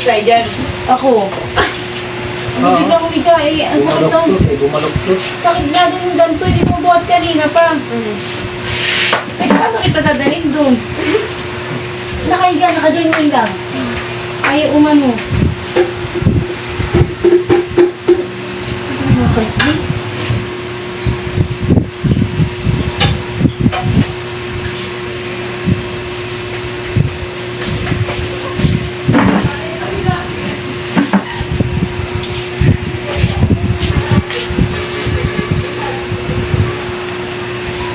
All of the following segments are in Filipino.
tayo dyan. Ako. Hindi ka humiga eh. Ang sakit daw. Bumaluktot. Sakit na doon yung ganito. Hindi mo buhat kanina pa. Ay, paano kita dadalhin doon? Nakahiga, nakaganyan lang. Ay, umano. Ano ba?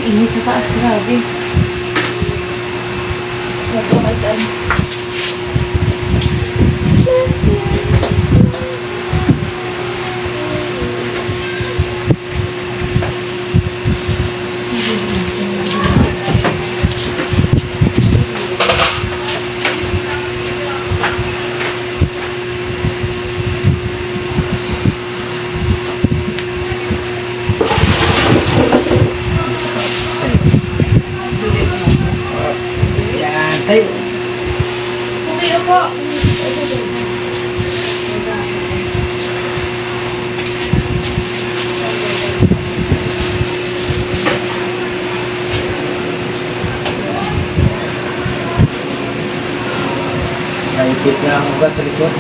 Inis sa taas, grabe. Sabi ka dyan. Yan, tayo. Umiyo po. Naipit na ang ugat sa likod.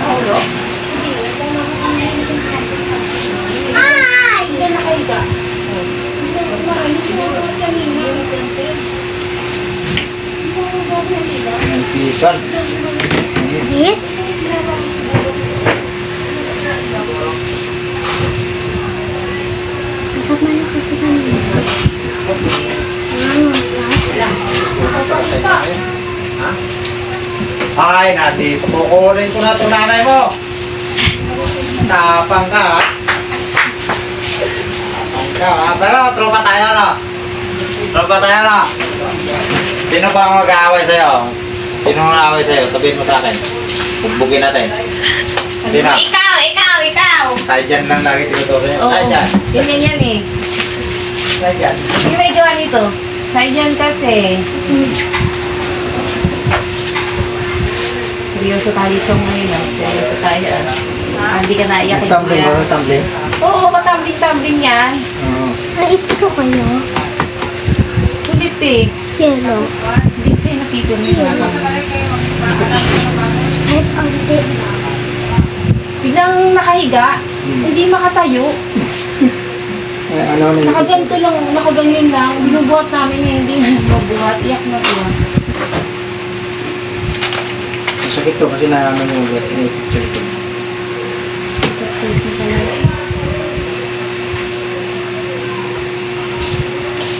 Ulo. Ay! Hindi na nakahiga. Naipitan. Sakit? Masap na kasi kanina. Ha? Ay, nandito. Kukunin ko na ito nanay mo. Tapang ka, ha? Tapang ka, ha? Pero, tropa tayo, no? Tropa tayo, no? Sino ba ang mag-aaway sa'yo? Sino ang mag-aaway sa'yo? Sabihin mo sa akin. Bugbugin natin. Sino? Ikaw! Tayo dyan lang lagi tinutusin niya. Oo. Tayo dyan. Yun yan eh. Tayo dyan. Yung may gawa nito. Sa'yo dyan kasi. Seryoso tayo chong ngayon ah. Seryoso tayo ah. Hindi ka naiyak eh. Tumbling kuya. ba? Tumbling? Oo, matambling-tambling yan. Oo. Nais ko kayo. Kulit eh. Yellow. Hindi kasi napipin mo. Kahit onti. Biglang nakahiga, hindi makatayo. Ano naman? Nakaganto lang, nakaganyan lang. Binubuhat namin eh, hindi na mabuhat. Iyak na iyak. Masakit to kasi naano yung ugat. Naipit sa likod.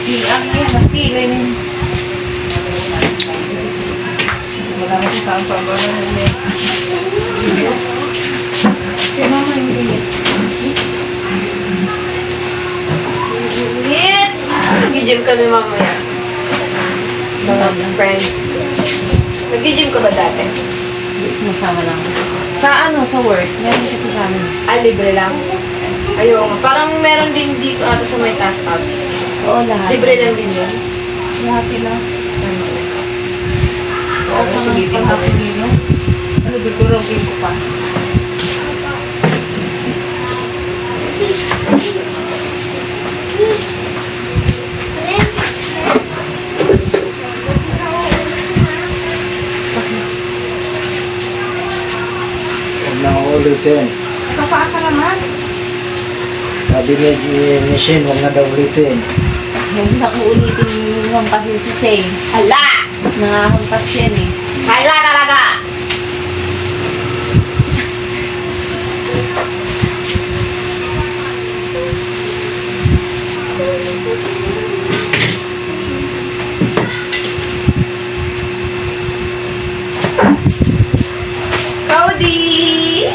Hilang na yan. Napilay na yun. Wala na si Saan pa ba na yun. Kaya mama yung ganyan. Init! Nag-gym kami mamaya. Mga friends. Nag-gym ka ba dati? Hindi, sumasama lang. Sa ano, sa work, meron kasi sa amin. Libre lang. Ayun, parang meron din dito ato sa may taas-taas. Oo, lahat. Libre lang din yun. Lahat lang. Sana. Oo, pang-happy dino. Ano, bigurogin ko pa. Huwag na ulitin. Kapaa ka naman. Sabi ni Michelle, huwag na daw ulitin. Huwag na ko ulitin yung hampasin si Shane. Hala! Nangahampas yan eh. Hala talaga! Cody!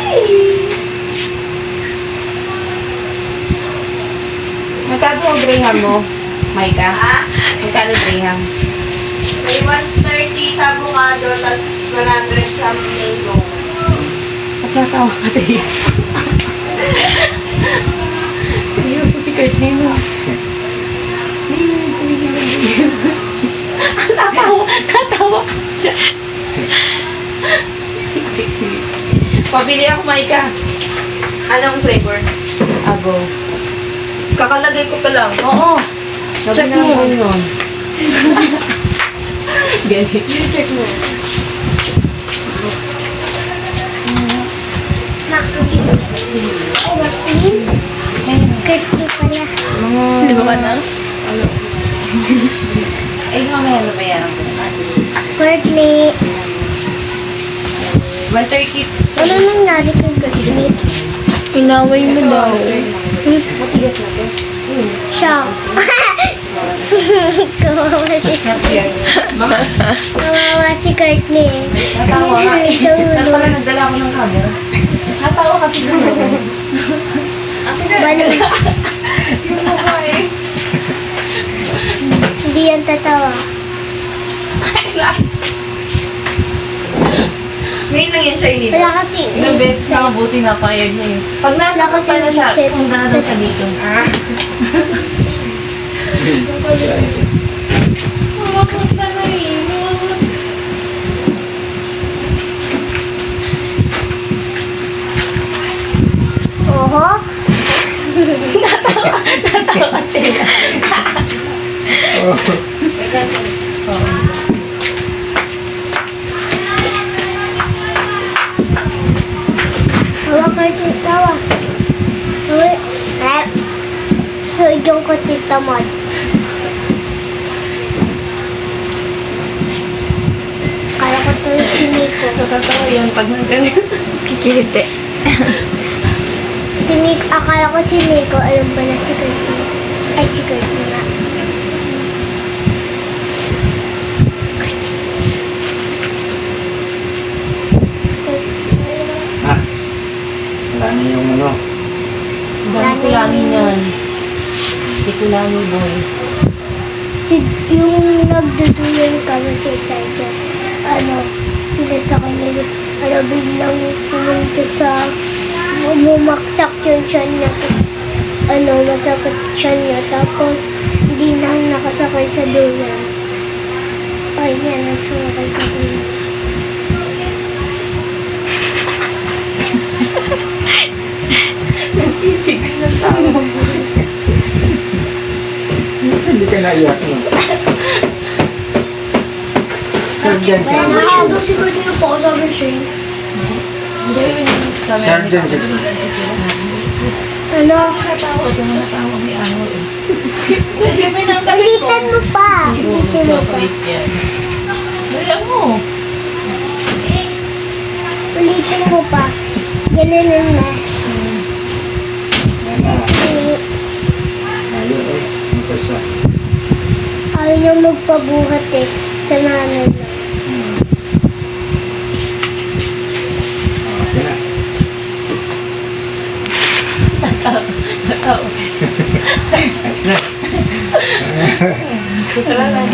Magkano ang Graham mo, Maika? Ha? Magkano Graham? May 130 sa avocado, tas 100 sa mango. Nagkatawa ka tayo. Seryoso si Kurt na yun. Natawa kasi siya. Pabili ako, Maika. Anong flavor? Abo. Kakalagay ko pa lang. Oo. Check Sabi na mo. mo yun. Galing. Check mo. Kasi pala. Di ba ka na? Ay, mamaya nabayaran ko na. Sige. Courtney. 130. Ano nangyari kay Courtney? Inaway mo daw. Matigas na to. Siya. Kawawa si Courtney. Natawa nga eh. Ito, Tapos pala nagdala ako ng camera. Natawa kasi doon. Balo. Yung mukha eh. Hindi yan tatawa. Ngayon lang yan siya inito. Wala kasi. Ilang beses na mabuti na payag niya eh. Pag nasa kapal na siya, punta na daw siya dito. Ah. Mapunta na eh. Oho. Natawa sila. Hawa Courtney, tawa. Hawa. So, yung ko si Tamad. Kala ko tayo si Nico. Natatawa yan pag nagganyan. Kikiliti. Si Nico, akala ko si Nico, ayun pala si Courtney. Ay, si Courtney nga. Ha? Wala na yung ano. Dami kulangin yan. Si Kulani Boy. Si, yung nagduduyan kami sa isa dyan, hindi sa kanya, biglang pumunta sa, bumaksak yung tiyan niya, masakit tiyan niya, tapos hindi na nakasakay sa duyan. Ay, yan, nasakay sa duyan. Hindi ka naiyak mo. Sergeant Wala na kaya daw siguro yung po sa machine. Hindi yun yung camera. Sergeant kasi. Ano? Natawa ito na natawa may ahol eh. Hindi mo nang damit ko. Ulitan mo pa! Yung Ulitan mo pa. chocolate yan. Dali mo. Ulitin mo pa. Ganun na. Ayaw eh. Magkasa. Ayaw niya magpabuhat eh. Sa nanay lang. Okay na. Natawa. Ayos na. Tara lang.